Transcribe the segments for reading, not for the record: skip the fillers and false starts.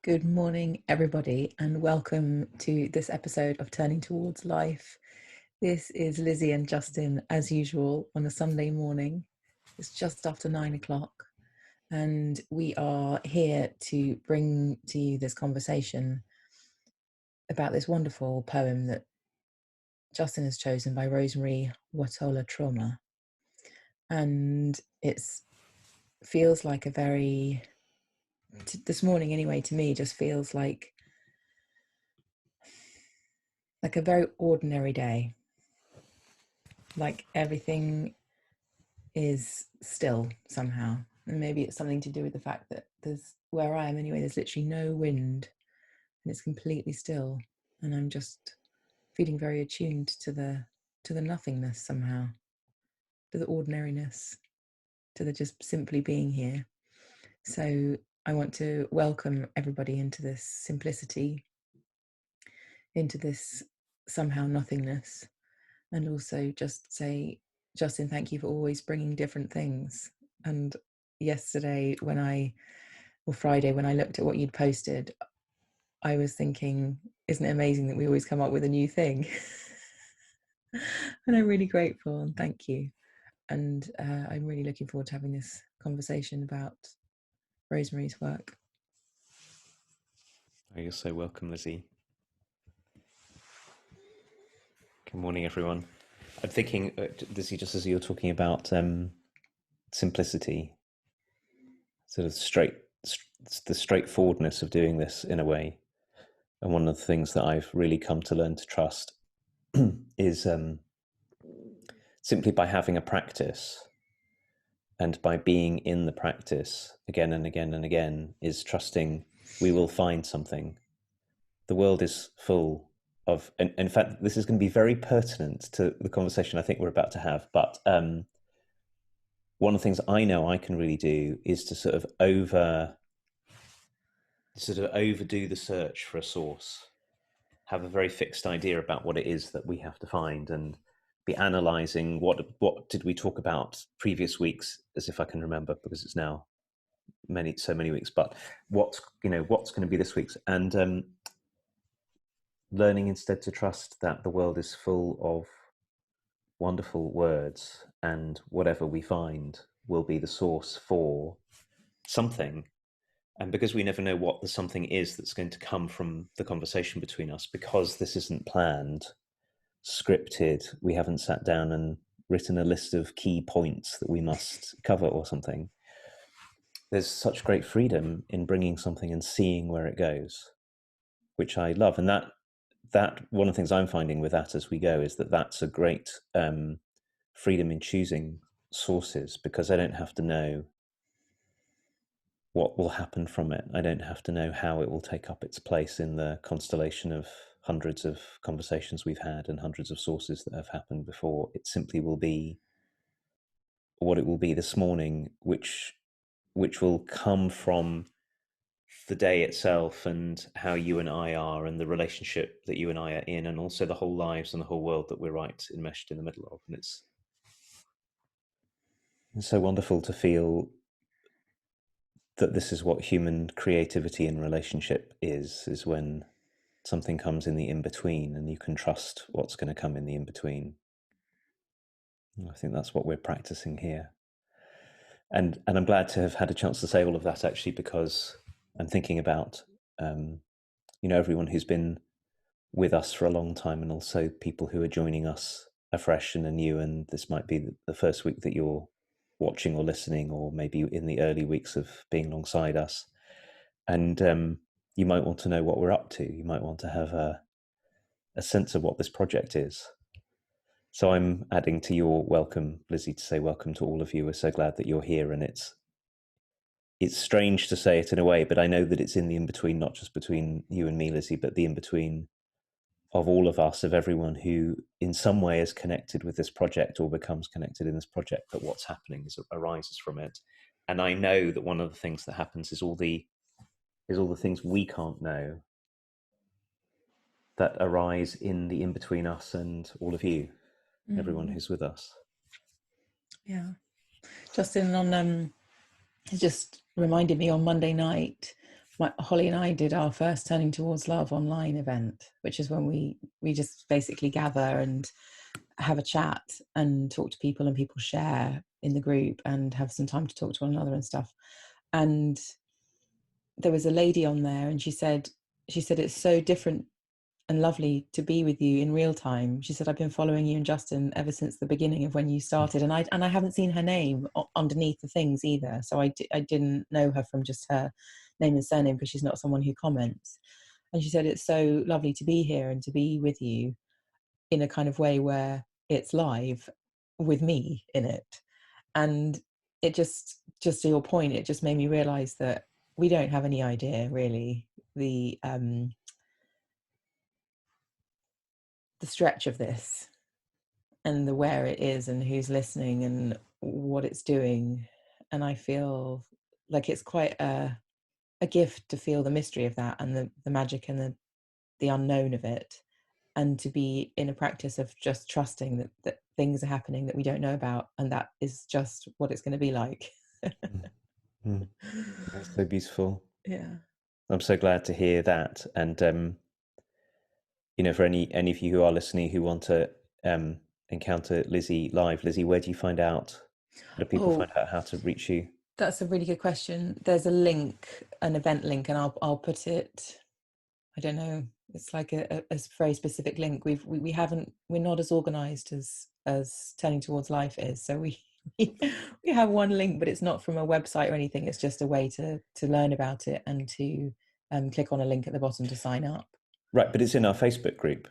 Good morning, everybody, and welcome to this episode of Turning Towards Life. This is Lizzie and Justin, as usual, on a Sunday morning. It's just after 9 o'clock, and we are here to bring to you this conversation about this wonderful poem that Justin has chosen by Rosemary Watola Trauma. And it feels like a very, this morning anyway, to me, just feels like a very ordinary day. Like everything is still somehow. And maybe it's something to do with the fact that where I am anyway, there's literally no wind and it's completely still. And I'm just feeling very attuned to the nothingness somehow, to the ordinariness, to the just simply being here. So I want to welcome everybody into this simplicity, into this somehow nothingness, and also just say, Justin, thank you for always bringing different things. And yesterday Friday, when I looked at what you'd posted, I was thinking, isn't it amazing that we always come up with a new thing? And I'm really grateful and thank you. And I'm really looking forward to having this conversation about Rosemary's work. You're so welcome, Lizzie. Good morning, everyone. I'm thinking, Lizzie, just as you're talking about simplicity, sort of the straightforwardness of doing this in a way, and one of the things that I've really come to learn to trust is simply by having a practice and by being in the practice again and again and again, is trusting we will find something. The world is full of, and in fact, this is going to be very pertinent to the conversation I think we're about to have. But one of the things I know I can really do is to sort of overdo the search for a source, have a very fixed idea about what it is that we have to find, and be analysing what did we talk about previous weeks, as if I can remember, because it's now so many weeks. But what's going to be this week's, and learning instead to trust that the world is full of wonderful words, and whatever we find will be the source for something. And because we never know what the something is that's going to come from the conversation between us, because this isn't planned, scripted, we haven't sat down and written a list of key points that we must cover or something, there's such great freedom in bringing something and seeing where it goes, which I love. And that one of the things I'm finding with that as we go is that that's a great freedom in choosing sources, because I don't have to know what will happen from it. I don't have to know how it will take up its place in the constellation of hundreds of conversations we've had and hundreds of sources that have happened before. It simply will be what it will be this morning, which will come from the day itself and how you and I are, and the relationship that you and I are in, and also the whole lives and the whole world that we're right enmeshed in the middle of. And it's so wonderful to feel that this is what human creativity and relationship is when something comes in the in-between and you can trust what's going to come in the in-between. I think that's what we're practicing here. And I'm glad to have had a chance to say all of that, actually, because I'm thinking about everyone who's been with us for a long time, and also people who are joining us afresh and anew. And this might be the first week that you're watching or listening, or maybe in the early weeks of being alongside us. And you might want to know what we're up to. You might want to have a sense of what this project is. So I'm adding to your welcome, Lizzie, to say welcome to all of you. We're so glad that you're here. And it's strange to say it in a way, but I know that it's in the in-between, not just between you and me, Lizzie, but the in-between of all of us, of everyone who in some way is connected with this project or becomes connected in this project, that what's happening arises from it. And I know that one of the things that happens is all the things we can't know that arise in the in-between us and all of you, everyone who's with us. Yeah. Justin, it just reminded me on Monday night Holly and I did our first Turning Towards Love online event, which is when we just basically gather and have a chat and talk to people, and people share in the group and have some time to talk to one another and stuff. And there was a lady on there, and she said it's so different and lovely to be with you in real time. She said, I've been following you and Justin ever since the beginning of when you started, and I haven't seen her name underneath the things either, so I didn't know her from just her name and surname, because she's not someone who comments. And she said, it's so lovely to be here and to be with you in a kind of way where it's live with me in it. And it just to your point, it just made me realize that we don't have any idea really the stretch of this, and the where it is, and who's listening, and what it's doing. And I feel like it's quite a gift to feel the mystery of that, and the magic and the unknown of it, and to be in a practice of just trusting that things are happening that we don't know about, and that is just what it's going to be like. Mm. That's so beautiful. Yeah. I'm so glad to hear that. And for any of you who are listening who want to encounter Lizzie live, Lizzie, where do you find out? How do people find out how to reach you? That's a really good question. There's a link, an event link, and I'll put it. I don't know. It's like a very specific link. We haven't. We're not as organised as Turning Towards Life is. So we we have one link, but it's not from a website or anything. It's just a way to learn about it, and to click on a link at the bottom to sign up. Right, but it's in our Facebook group,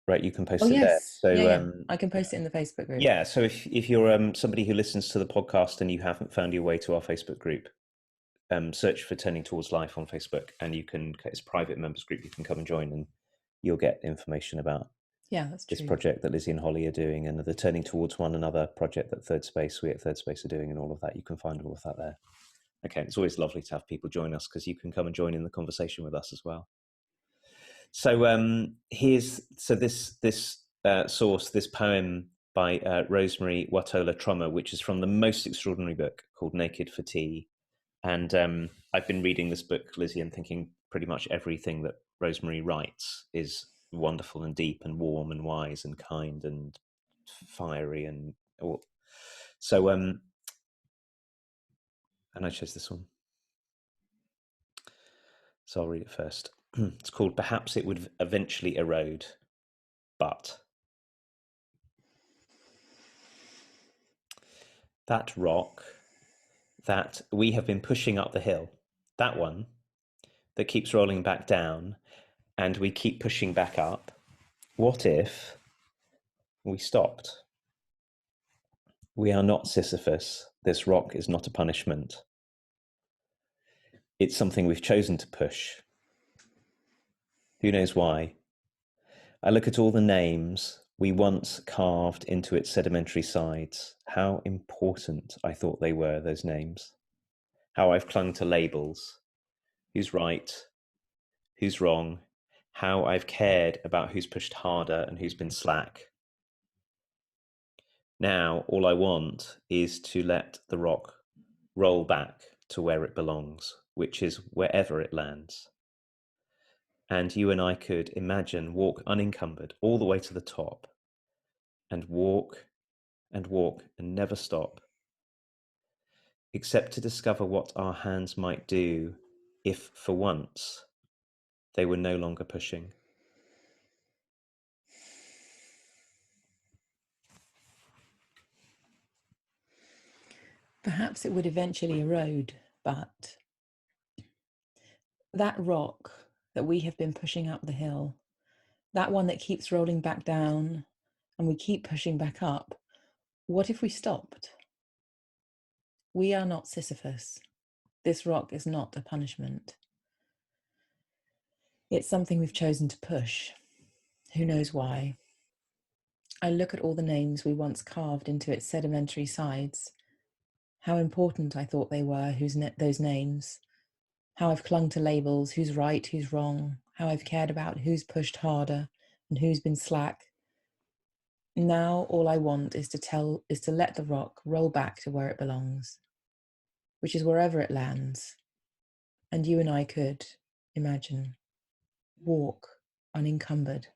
right? You can post it there. Yes, So yeah. I can post it in the Facebook group. yeah, so if you're somebody who listens to the podcast and you haven't found your way to our Facebook group, search for Turning Towards Life on Facebook, and it's a private members group. You can come and join, and you'll get information about that's this true. project that Lizzie and Holly are doing, and the Turning Towards One Another project that we at Thirdspace are doing, and all of that. You can find all of that there. Okay, it's always lovely to have people join us, because you can come and join in the conversation with us as well. So this source, this poem by Rosemary Watola Trummer, which is from the most extraordinary book called Naked for Tea. And I've been reading this book, Lizzie, and thinking pretty much everything that Rosemary writes is wonderful and deep and warm and wise and kind and fiery and all. So and I chose this one. So I'll read it first. It's called Perhaps It Would Eventually Erode, but that rock that we have been pushing up the hill, that one that keeps rolling back down and we keep pushing back up, what if we stopped? We are not Sisyphus. This rock is not a punishment. It's something we've chosen to push. Who knows why? I look at all the names we once carved into its sedimentary sides. How important I thought they were, those names. How I've clung to labels. Who's right? Who's wrong? How I've cared about who's pushed harder and who's been slack. Now, all I want is to let the rock roll back to where it belongs, which is wherever it lands. And you and I could imagine walk unencumbered all the way to the top, and walk and walk and never stop, except to discover what our hands might do if, for once, they were no longer pushing. Perhaps it would eventually erode, but that rock that we have been pushing up the hill, that one that keeps rolling back down and we keep pushing back up, what if we stopped? We are not Sisyphus. This rock is not a punishment. It's something we've chosen to push. Who knows why? I look at all the names we once carved into its sedimentary sides. How important I thought they were, those names. How I've clung to labels, who's right, who's wrong. How I've cared about who's pushed harder and who's been slack. Now all I want is to let the rock roll back to where it belongs, which is wherever it lands. and you and I could imagine walk unencumbered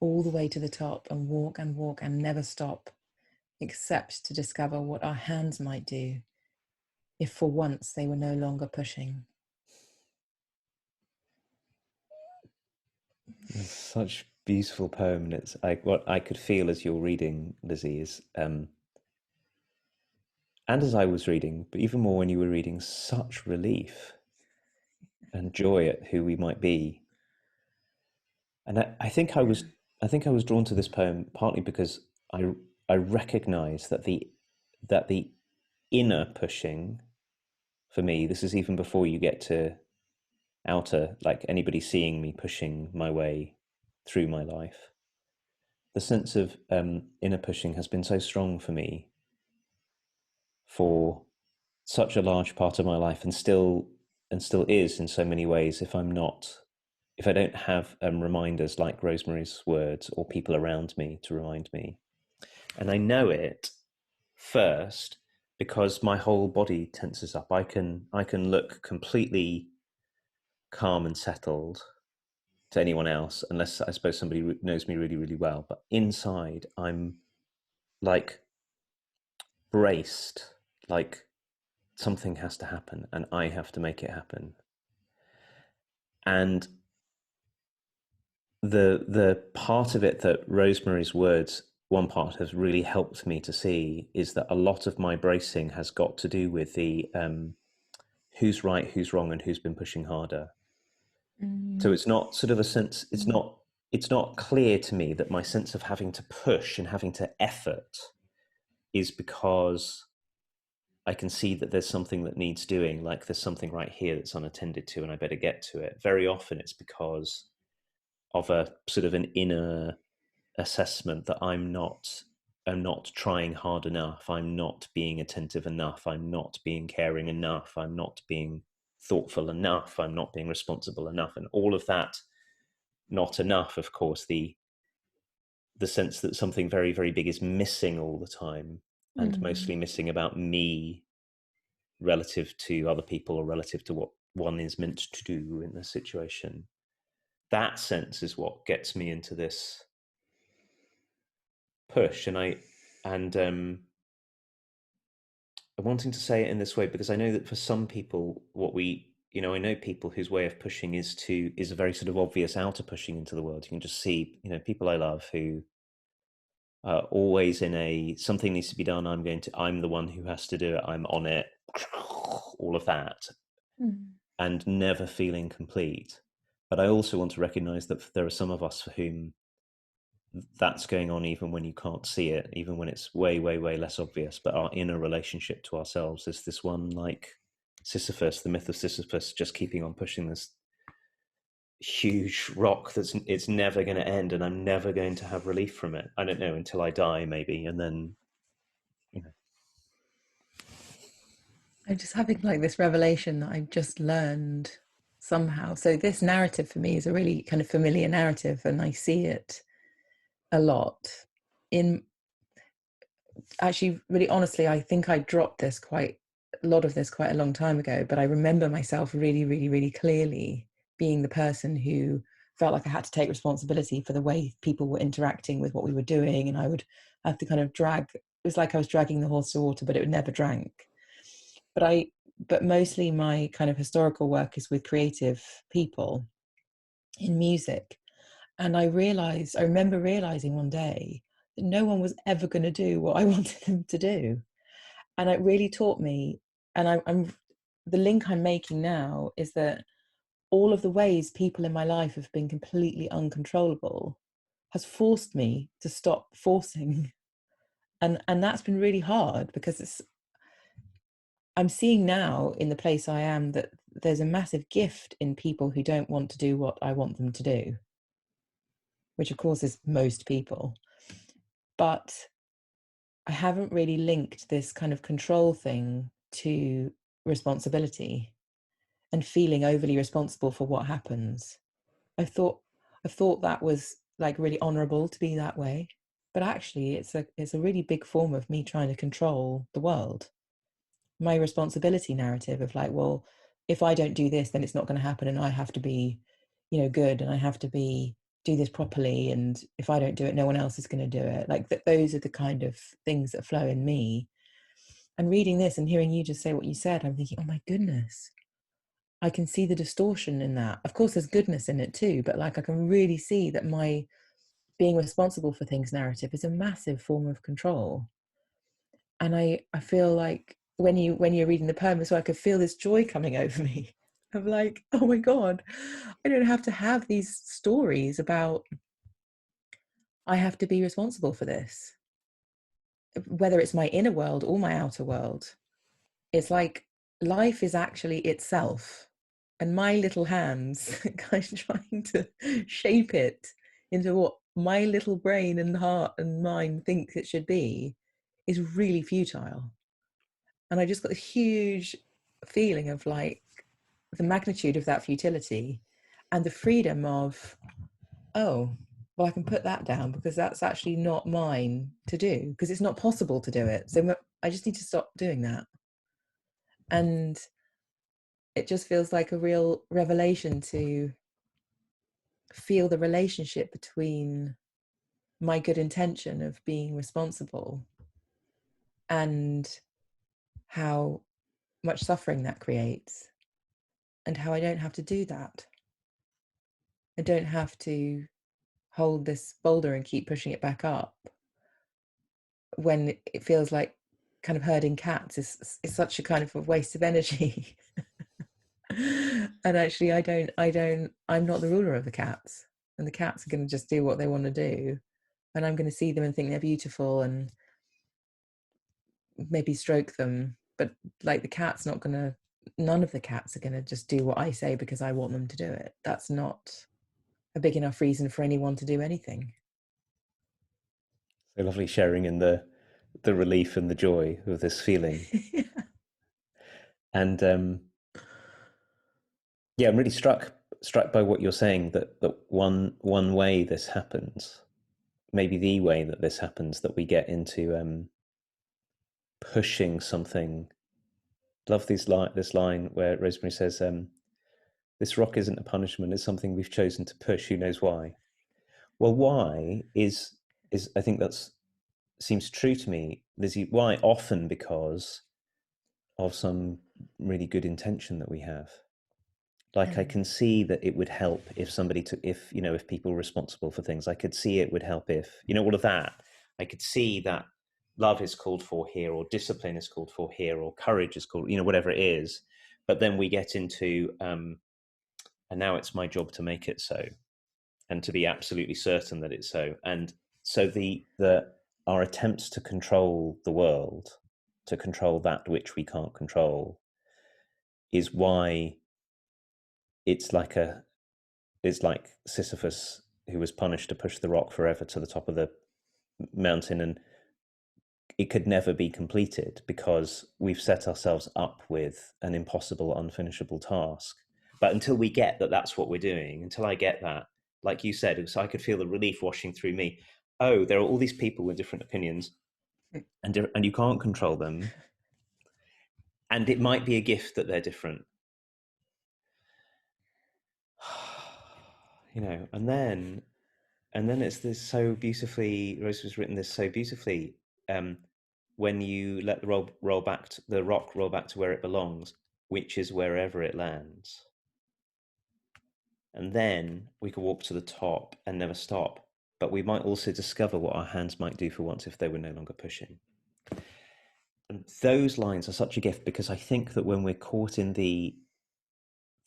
all the way to the top and walk and never stop, except to discover what our hands might do if for once they were no longer pushing. It's such a beautiful poem, and it's like what I could feel as you're reading, Lizzie, is and as I was reading, but even more when you were reading, such relief and joy at who we might be. And I think I think I was drawn to this poem partly because I recognize that the inner pushing for me, this is even before you get to outer, like anybody seeing me pushing my way through my life. The sense of inner pushing has been so strong for me for such a large part of my life, and still is in so many ways. If I don't have reminders like Rosemary's words or people around me to remind me, and I know it first because my whole body tenses up. I can look completely calm and settled to anyone else, unless I suppose somebody knows me really, really well. But inside, I'm like braced, like something has to happen and I have to make it happen. And the part of it that Rosemary's words, one part has really helped me to see, is that a lot of my bracing has got to do with the who's right, who's wrong, and who's been pushing harder. So it's not sort of a sense, it's not clear to me that my sense of having to push and having to effort is because I can see that there's something that needs doing, like there's something right here that's unattended to and I better get to it. Very often it's because of a sort of an inner assessment that I'm not trying hard enough, I'm not being attentive enough, I'm not being caring enough, I'm not being thoughtful enough, I'm not being responsible enough. And all of that not enough, of course, the sense that something very, very big is missing all the time, and mostly missing about me relative to other people or relative to what one is meant to do in the situation. That sense is what gets me into this push. And I'm wanting to say it in this way because I know that for some people, I know people whose way of pushing is a very sort of obvious outer pushing into the world. You can just see, people I love who are always in a something needs to be done. I'm the one who has to do it. I'm on it. All of that, and never feeling complete. But I also want to recognize that there are some of us for whom that's going on even when you can't see it, even when it's way, way, way less obvious. But our inner relationship to ourselves is this one, like Sisyphus, the myth of Sisyphus, just keeping on pushing this huge rock it's never going to end, and I'm never going to have relief from it. I don't know, until I die, maybe, and then, I'm just having like this revelation that I've just learned somehow. So this narrative for me is a really kind of familiar narrative, and I see it a lot in, actually, really honestly, I think I dropped this quite a lot of this quite a long time ago, but I remember myself really, really, really clearly being the person who felt like I had to take responsibility for the way people were interacting with what we were doing, and I would have to kind of drag, it was like I was dragging the horse to water, but it would never drank. But mostly my kind of historical work is with creative people in music. And I remember realizing one day that no one was ever going to do what I wanted them to do. And it really taught me, and I'm the link I'm making now is that all of the ways people in my life have been completely uncontrollable has forced me to stop forcing. And that's been really hard because I'm seeing now in the place I am that there's a massive gift in people who don't want to do what I want them to do, which of course is most people. But I haven't really linked this kind of control thing to responsibility and feeling overly responsible for what happens. I thought that was like really honorable to be that way, but actually it's a really big form of me trying to control the world. My responsibility narrative of like, well, if I don't do this, then it's not going to happen, and I have to be, good, and I have to do this properly, and if I don't do it, no one else is going to do it. Like that, those are the kind of things that flow in me. And reading this and hearing you just say what you said, I'm thinking, oh my goodness, I can see the distortion in that. Of course, there's goodness in it too, but like I can really see that my being responsible for things narrative is a massive form of control. And I feel like when you're reading the poem as well, I could feel this joy coming over me of like, oh my God, I don't have to have these stories about I have to be responsible for this, whether it's my inner world or my outer world. It's like life is actually itself, and my little hands kind of trying to shape it into what my little brain and heart and mind thinks it should be is really futile. And I just got a huge feeling of like the magnitude of that futility and the freedom of, oh, well, I can put that down because that's actually not mine to do, because it's not possible to do it. So I just need to stop doing that. And it just feels like a real revelation to feel the relationship between my good intention of being responsible and how much suffering that creates, and how I don't have to do that. I don't have to hold this boulder and keep pushing it back up when it feels like kind of herding cats is such a kind of a waste of energy. And actually I'm not the ruler of the cats, and the cats are going to just do what they want to do, and I'm going to see them and think they're beautiful and maybe stroke them, but like the cat's not going to, none of the cats are going to just do what I say because I want them to do it. That's not a big enough reason for anyone to do anything. So lovely sharing in the relief and the joy of this feeling. And yeah, I'm really struck by what you're saying, that one way this happens, maybe the way that this happens, that we get into pushing something. Love this line where Rosemary says, "This rock isn't a punishment; it's something we've chosen to push. Who knows why?" Well, why is I think that's seems true to me, Lizzie. Why? Often because of some really good intention that we have. Like I Mm. can see that it would help if somebody took, if people were responsible for things. I could see it would help if, all of that. I could see that love is called for here, or discipline is called for here, or courage is called, whatever it is. But then we get into, and now it's my job to make it so, and to be absolutely certain that it's so. And so the our attempts to control the world, to control that which we can't control, is why it's like Sisyphus, who was punished to push the rock forever to the top of the mountain, and it could never be completed because we've set ourselves up with an impossible, unfinishable task. But until we get that that's what we're doing, until I get that, like you said, so I could feel the relief washing through me. Oh, there are all these people with different opinions, and you can't control them, and it might be a gift that they're different. And then it's this so beautifully, Rose has written this so beautifully. um, when you let the rock roll back to where it belongs, which is wherever it lands, and then we can walk to the top and never stop. But we might also discover what our hands might do for once if they were no longer pushing. And those lines are such a gift, because I think that when we're caught in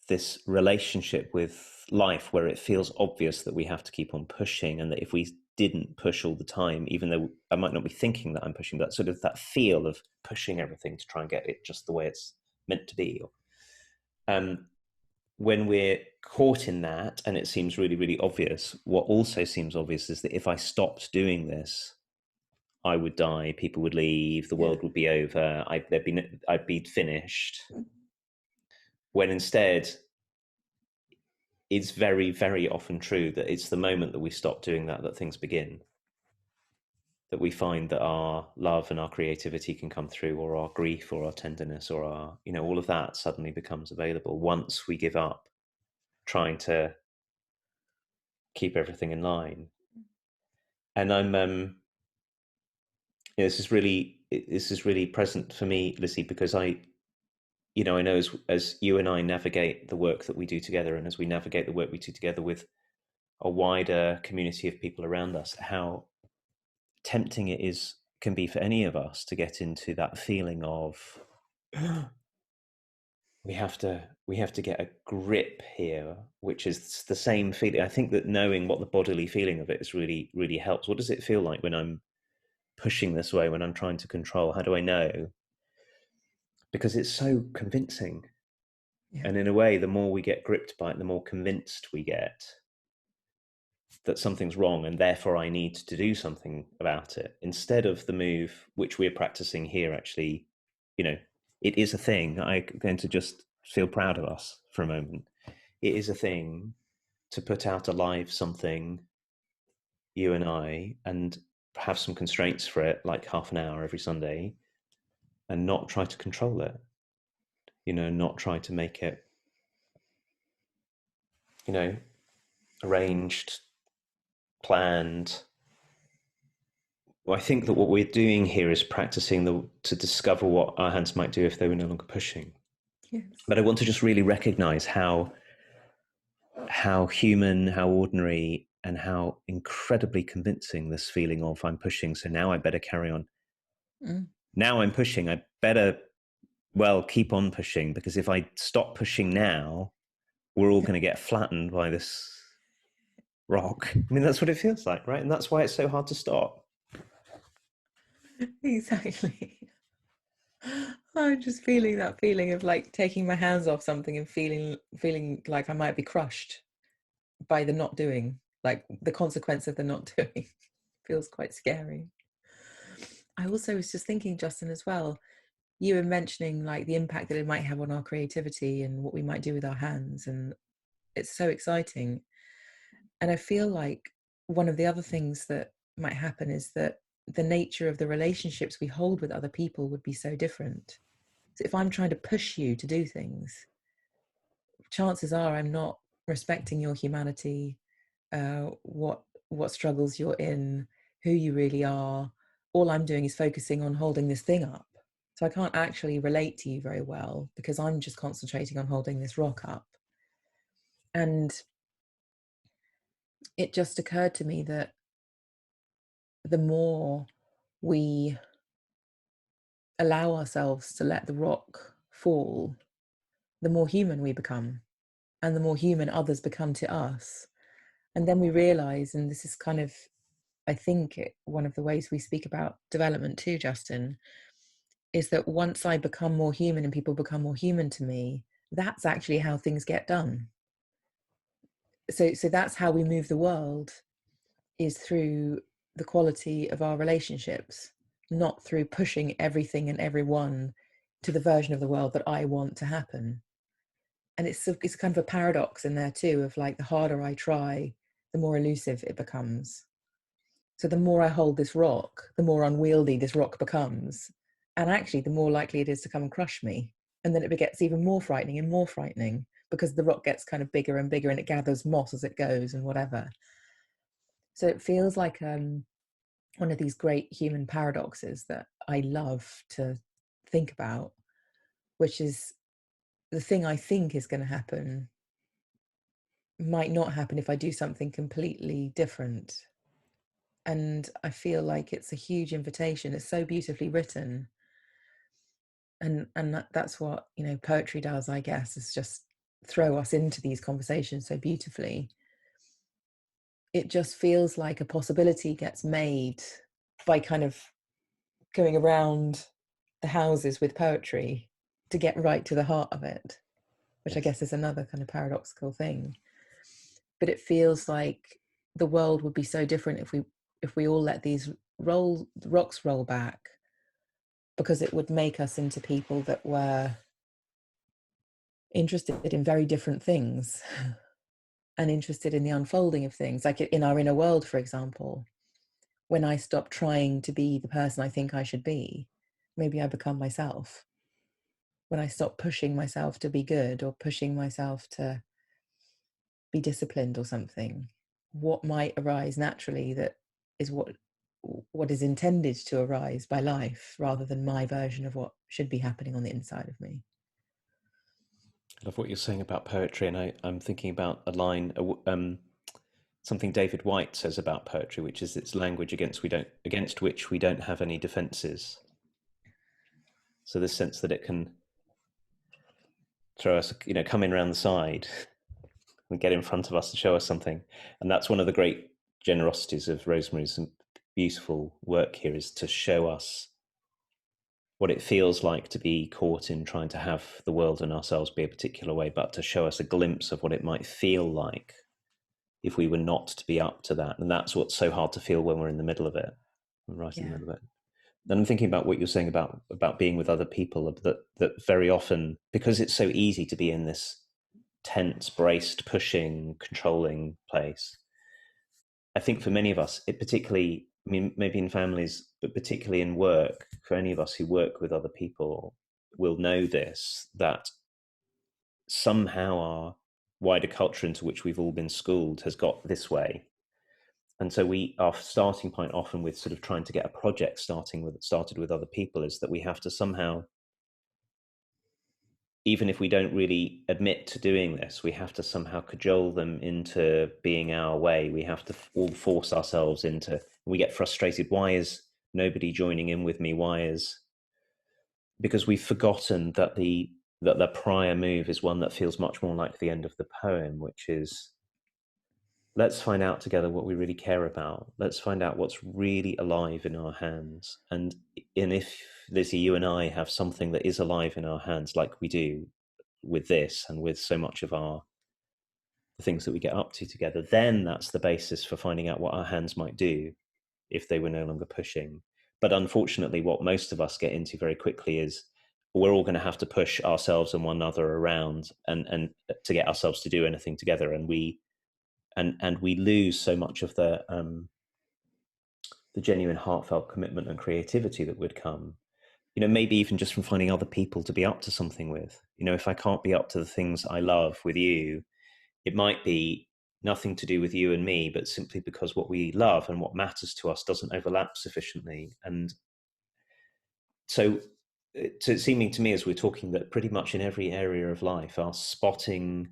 this relationship with life where it feels obvious that we have to keep on pushing, and that if we didn't push all the time, even though I might not be thinking that I'm pushing, that sort of that feel of pushing everything to try and get it just the way it's meant to be. When we're caught in that and it seems really, really obvious, what also seems obvious is that if I stopped doing this, I would die, people would leave, the Yeah. world would be over, I'd be finished. When instead, it's very, very often true that it's the moment that we stop doing that things begin. that we find that our love and our creativity can come through, or our grief or our tenderness or our, all of that suddenly becomes available once we give up trying to keep everything in line. And this is really present for me, Lizzie, because I know as you and I navigate the work that we do together, and as we navigate the work we do together with a wider community of people around us, how tempting it is can be for any of us to get into that feeling of we have to get a grip here, which is the same feeling. I think that knowing what the bodily feeling of it is really helps. What does it feel like when I'm pushing this way, when I'm trying to control? How do I know? Because it's so convincing. Yeah. And in a way, the more we get gripped by it, the more convinced we get that something's wrong and therefore I need to do something about it, instead of the move which we're practicing here. Actually, it is a thing. I'm going to just feel proud of us for a moment. It is a thing to put out alive something, you and I, and have some constraints for it, like half an hour every Sunday, and not try to control it, not try to make it, arranged, planned. Well, I think that what we're doing here is practicing to discover what our hands might do if they were no longer pushing. Yes. But I want to just really recognize how human, how ordinary, and how incredibly convincing this feeling of I'm pushing, so now I better carry on. Now I'm pushing, I better, keep on pushing, because if I stop pushing now, we're all going to get flattened by this rock. I mean, that's what it feels like, right? And that's why it's so hard to stop. Exactly. I'm just feeling that feeling of like taking my hands off something and feeling like I might be crushed by the not doing, like the consequence of the not doing. Feels quite scary. I also was just thinking, Justin, as well, you were mentioning like the impact that it might have on our creativity and what we might do with our hands, and it's so exciting. And I feel like one of the other things that might happen is that the nature of the relationships we hold with other people would be so different. So if I'm trying to push you to do things, chances are I'm not respecting your humanity, what struggles you're in, who you really are. All I'm doing is focusing on holding this thing up. So I can't actually relate to you very well because I'm just concentrating on holding this rock up. And it just occurred to me that the more we allow ourselves to let the rock fall, the more human we become, and the more human others become to us. And then we realize, and this is kind of, I think, one of the ways we speak about development too, Justin, is that once I become more human and people become more human to me, that's actually how things get done. So that's how we move the world, is through the quality of our relationships, not through pushing everything and everyone to the version of the world that I want to happen. And it's kind of a paradox in there too, of like the harder I try, the more elusive it becomes. So the more I hold this rock, the more unwieldy this rock becomes. And actually, the more likely it is to come and crush me. And then it gets even more frightening and more frightening because the rock gets kind of bigger and bigger and it gathers moss as it goes and whatever. So it feels like one of these great human paradoxes that I love to think about, which is the thing I think is going to happen might not happen if I do something completely different. And I feel like it's a huge invitation. It's so beautifully written. And that's what, poetry does, I guess, is just throw us into these conversations so beautifully. It just feels like a possibility gets made by kind of going around the houses with poetry to get right to the heart of it, which I guess is another kind of paradoxical thing. But it feels like the world would be so different if we all let these rocks roll back, because it would make us into people that were interested in very different things and interested in the unfolding of things, like in our inner world, for example. when I stop trying to be the person I think I should be, maybe I become myself. When I stop pushing myself to be good or pushing myself to be disciplined or something, what might arise naturally that is what is intended to arise by life, rather than my version of what should be happening on the inside of me. I love what you're saying about poetry, and I'm thinking about a line, something David White says about poetry, which is it's language against which we don't have any defences. So this sense that it can throw us, come in around the side and get in front of us to show us something. And that's one of the great generosities of Rosemary's beautiful work here, is to show us what it feels like to be caught in trying to have the world and ourselves be a particular way, but to show us a glimpse of what it might feel like if we were not to be up to that. And that's what's so hard to feel when we're in the middle of it, right in the Yeah. middle of it. And I'm thinking about what you're saying about being with other people, that very often, because it's so easy to be in this tense, braced, pushing, controlling place, I think for many of us, it particularly, I mean, maybe in families, but particularly in work, for any of us who work with other people, will know this, that somehow our wider culture into which we've all been schooled has got this way. And so our starting point often with sort of trying to get a project started with other people is that we have to somehow, even if we don't really admit to doing this, we have to somehow cajole them into being our way. We have to all force ourselves into, we get frustrated. Why is nobody joining in with me? Because we've forgotten that the prior move is one that feels much more like the end of the poem, which is, let's find out together what we really care about. Let's find out what's really alive in our hands. And if, Lizzie, you and I have something that is alive in our hands, like we do with this and with so much of the things that we get up to together, then that's the basis for finding out what our hands might do if they were no longer pushing. But unfortunately, what most of us get into very quickly is we're all going to have to push ourselves and one another around and to get ourselves to do anything together. And we lose so much of the genuine heartfelt commitment and creativity that would come, maybe even just from finding other people to be up to something with. If I can't be up to the things I love with you, it might be nothing to do with you and me, but simply because what we love and what matters to us doesn't overlap sufficiently. And so it's seeming to me, as we're talking, that pretty much in every area of life, our spotting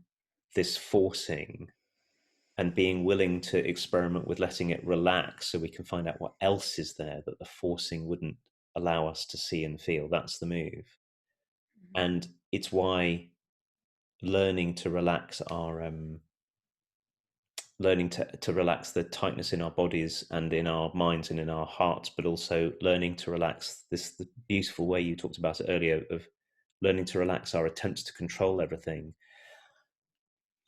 this forcing and being willing to experiment with letting it relax so we can find out what else is there that the forcing wouldn't allow us to see and feel, that's the move. And it's why learning to relax to relax the tightness in our bodies and in our minds and in our hearts, but also learning to relax the beautiful way you talked about it earlier, of learning to relax our attempts to control everything.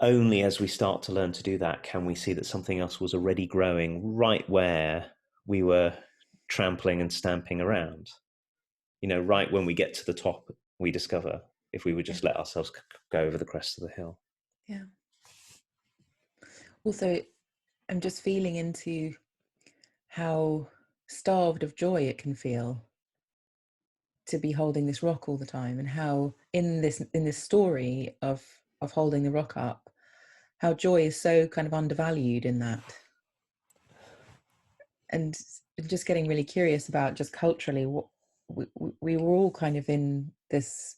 Only as we start to learn to do that can we see that something else was already growing right where we were trampling and stamping around. Right when we get to the top, we discover, if we would Yeah. just let ourselves go over the crest of the hill. Yeah. Also, I'm just feeling into how starved of joy it can feel to be holding this rock all the time, and how in this story of holding the rock up, how joy is so kind of undervalued in that. And just getting really curious about, just culturally, what we were all kind of in this,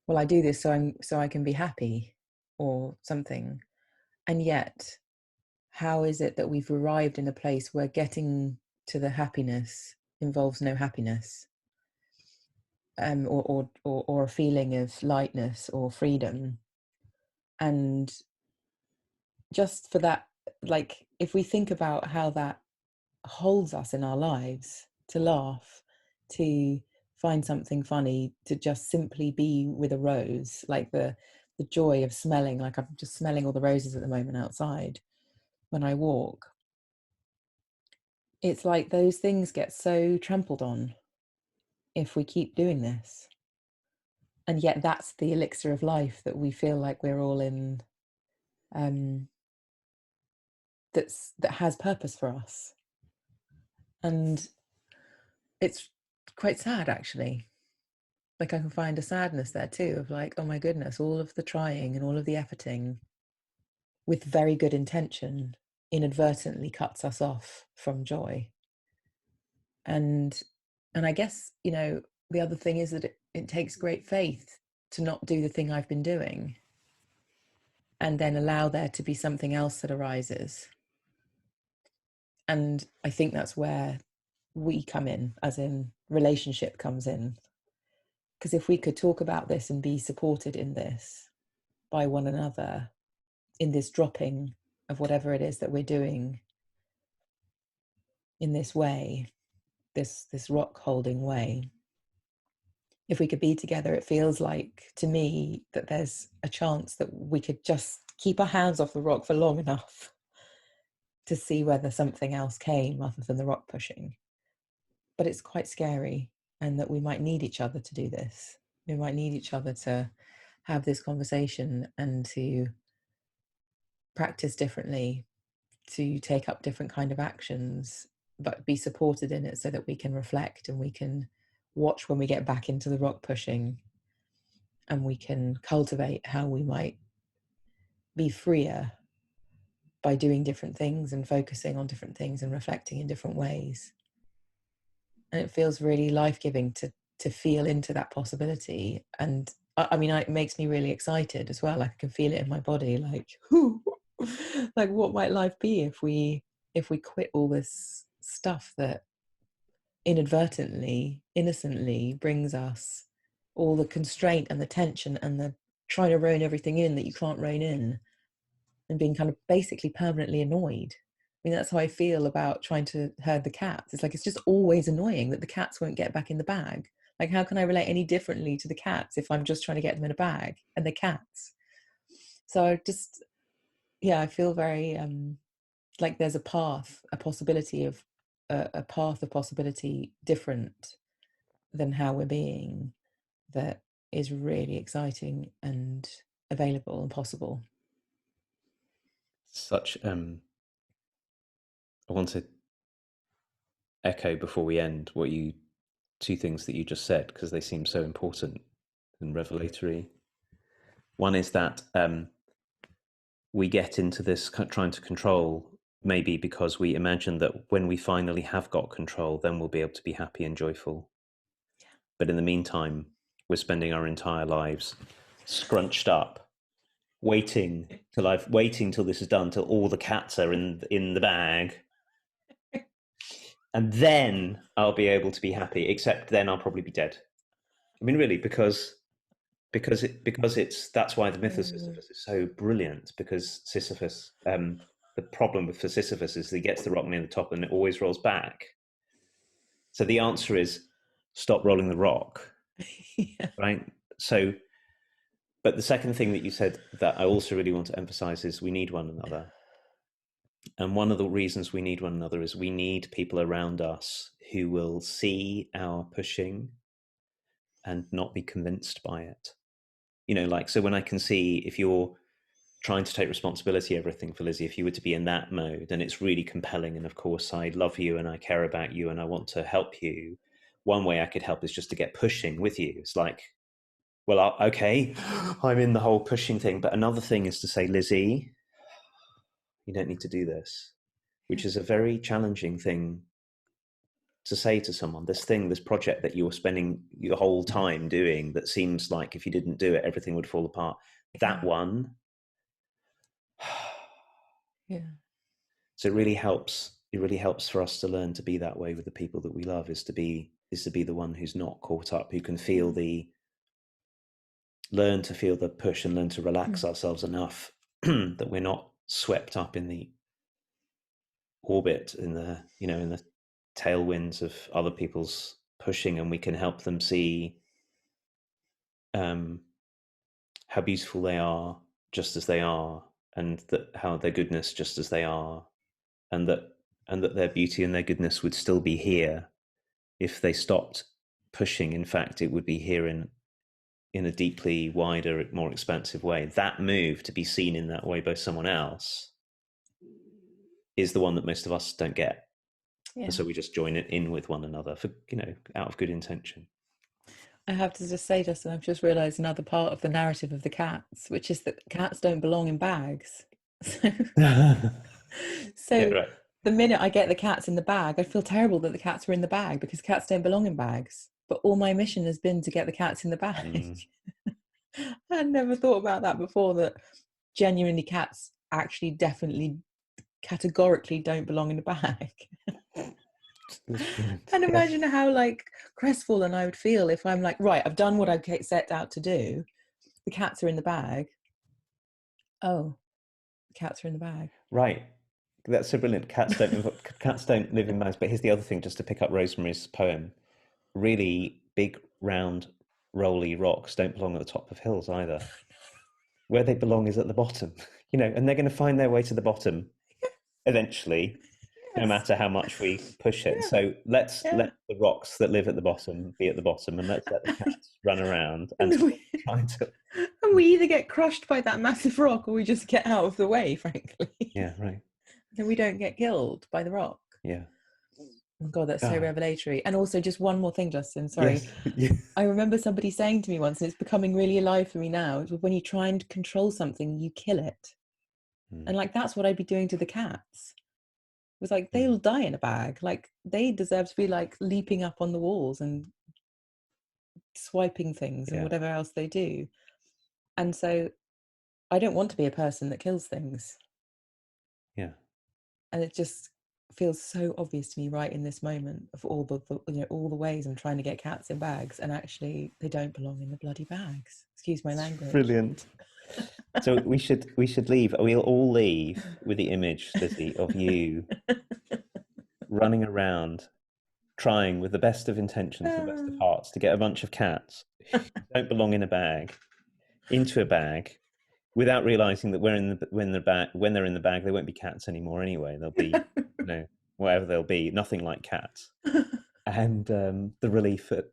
well, I do this so I can be happy or something. And yet, how is it that we've arrived in a place where getting to the happiness involves no happiness, or a feeling of lightness or freedom? And just for that, like, if we think about how that holds us in our lives, to laugh, to find something funny, to just simply be with a rose, like the joy of smelling, like I'm just smelling all the roses at the moment outside when I walk. It's like those things get so trampled on if we keep doing this. And yet that's the elixir of life that we feel like we're all in, that has purpose for us. And it's quite sad, actually. Like, I can find a sadness there too, of like, oh my goodness, all of the trying and all of the efforting with very good intention inadvertently cuts us off from joy. And I guess, the other thing is that it takes great faith to not do the thing I've been doing and then allow there to be something else that arises. And I think that's where we come in, as in relationship comes in. Because if we could talk about this and be supported in this by one another, in this dropping of whatever it is that we're doing in this way, this rock holding way, if we could be together, it feels like to me that there's a chance that we could just keep our hands off the rock for long enough to see whether something else came other than the rock pushing. But it's quite scary, and that we might need each other to do this. We might need each other to have this conversation and to practice differently, to take up different kind of actions, but be supported in it so that we can reflect and we can watch when we get back into the rock pushing, and we can cultivate how we might be freer by doing different things and focusing on different things and reflecting in different ways. And it feels really life-giving to feel into that possibility. And I mean, it makes me really excited as well. Like, I can feel it in my body, like, whoo, like, what might life be if we quit all this stuff that inadvertently, innocently brings us all the constraint and the tension and the trying to rein everything in that you can't rein in, and being kind of basically permanently annoyed. I mean, that's how I feel about trying to herd the cats. It's like, it's just always annoying that the cats won't get back in the bag. Like, how can I relate any differently to the cats if I'm just trying to get them in a bag and they're cats? So I just, yeah, I feel very like there's a path, a possibility of a path of possibility different than how we're being, that is really exciting and available and possible. Such I want to echo before we end what you two things that you just said, because they seem so important and revelatory. One is that we get into this trying to control, maybe because we imagine that when we finally have got control, then we'll be able to be happy and joyful. But in the meantime, we're spending our entire lives scrunched up, waiting till this is done, till all the cats are in the bag, and then I'll be able to be happy. Except then I'll probably be dead. I mean, really, because it's that's why the myth of Sisyphus is so brilliant. Because Sisyphus, the problem with for Sisyphus is he gets the rock near the top and it always rolls back. So the answer is stop rolling the rock, Yeah. right? So, but the second thing that you said that I also really want to emphasize is we need one another. And one of the reasons we need one another is we need people around us who will see our pushing and not be convinced by it. Like, so when I can see if you're trying to take responsibility everything for Lizzie, if you were to be in that mode, and it's really compelling, and of course I love you and I care about you and I want to help you, one way I could help is just to get pushing with you. It's like, well, okay, I'm in the whole pushing thing, but another thing is to say, Lizzie, you don't need to do this, which is a very challenging thing to say to someone. This project that you're spending your whole time doing, that seems like if you didn't do it everything would fall apart, that one. Yeah. So it really helps for us to learn to be that way with the people that we love, is to be the one who's not caught up, who can learn to feel the push and learn to relax ourselves enough that we're not swept up in the orbit, in the tailwinds of other people's pushing, and we can help them see how beautiful they are just as they are, and that how their goodness just as they are, and that their beauty and their goodness would still be here if they stopped pushing. In fact, it would be here in a deeply wider, more expansive way. That move to be seen in that way by someone else is the one that most of us don't get. Yeah. So we just join it in with one another for, out of good intention. I have to just say, Justin, I've just realised another part of the narrative of the cats, which is that cats don't belong in bags. Yeah, So right. the minute I get the cats in the bag, I feel terrible that the cats were in the bag because cats don't belong in bags. But all my mission has been to get the cats in the bag. Mm. I never thought about that before, that genuinely cats actually definitely categorically don't belong in a bag. That's brilliant. And Yeah. imagine how like crestfallen I would feel if I'm like, right, I've done what I set out to do. The cats are in the bag. Oh, the cats are in the bag. Right. That's so brilliant. Cats don't live in bags. But here's the other thing, just to pick up Rosemary's poem. Really big, round, rolly rocks don't belong at the top of hills either. Where they belong is at the bottom, and they're going to find their way to the bottom eventually, no Yes. matter how much we push it. Yeah. So let's Yeah. let the rocks that live at the bottom be at the bottom, and let's let the cats run around and And stop we, trying to. and we either get crushed by that massive rock or we just get out of the way, frankly. Yeah, right. And we don't get killed by the rock. Yeah. Oh God, that's so Ah, revelatory. And also, just one more thing, Justin. Sorry. yes. Yeah. I remember somebody saying to me once, and it's becoming really alive for me now, is when you try and control something, you kill it. Mm, And like, that's what I'd be doing to the cats. It was like, mm, they'll die in a bag. Like, they deserve to be like leaping up on the walls and swiping things and yeah. whatever else they do. And so I don't want to be a person that kills things. Yeah. And it just feels so obvious to me right in this moment of all all the ways I'm trying to get cats in bags, and actually they don't belong in the bloody bags. Excuse my language. Brilliant. So we should leave. We'll all leave with the image, Lizzie, of you running around, trying with the best of intentions, the best of hearts, to get a bunch of cats who don't belong in a bag into a bag, without realizing that when they're in the bag, they won't be cats anymore anyway. They'll be, whatever they'll be, nothing like cats. And the relief at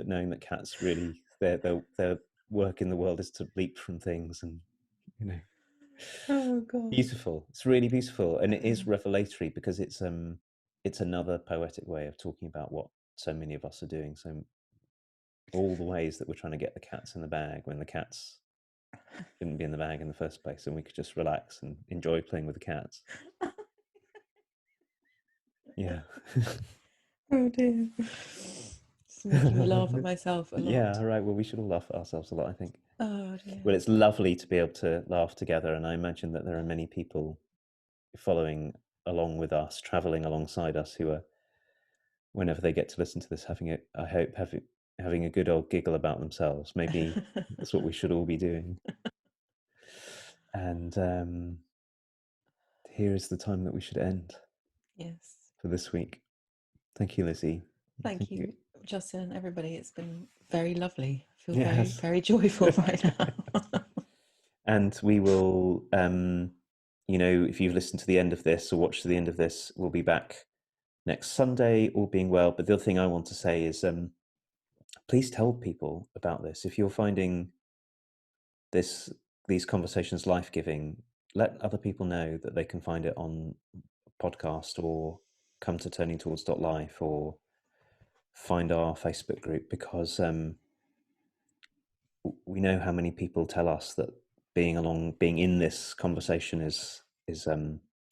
knowing that cats really their work in the world is to leap from things, and you know Oh God. beautiful. It's really beautiful, and it is revelatory because it's another poetic way of talking about what so many of us are doing. So all the ways that we're trying to get the cats in the bag when the cats shouldn't be in the bag in the first place, and we could just relax and enjoy playing with the cats. Yeah. Oh dear. It's making me laugh at myself a Yeah, lot. all right. Well, we should all laugh at ourselves a lot, I think. Oh dear. Well, it's lovely to be able to laugh together, and I imagine that there are many people following along with us, traveling alongside us, who are, whenever they get to listen to this, I hope, having a good old giggle about themselves. Maybe that's what we should all be doing. And here is the time that we should end Yes. for this week. Thank you, Lizzie. Thank you, Justin, and everybody. It's been very lovely. I feel very, Yes. very joyful right now. And we will, if you've listened to the end of this or watched to the end of this, we'll be back next Sunday, all being well. But the other thing I want to say is, please tell people about this. If you're finding these conversations life-giving, let other people know that they can find it on podcast, or come to turningtowards.life, or find our Facebook group, because we know how many people tell us that being in this conversation is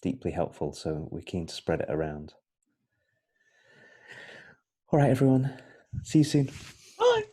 deeply helpful. So we're keen to spread it around. All right, everyone. See you soon. Bye.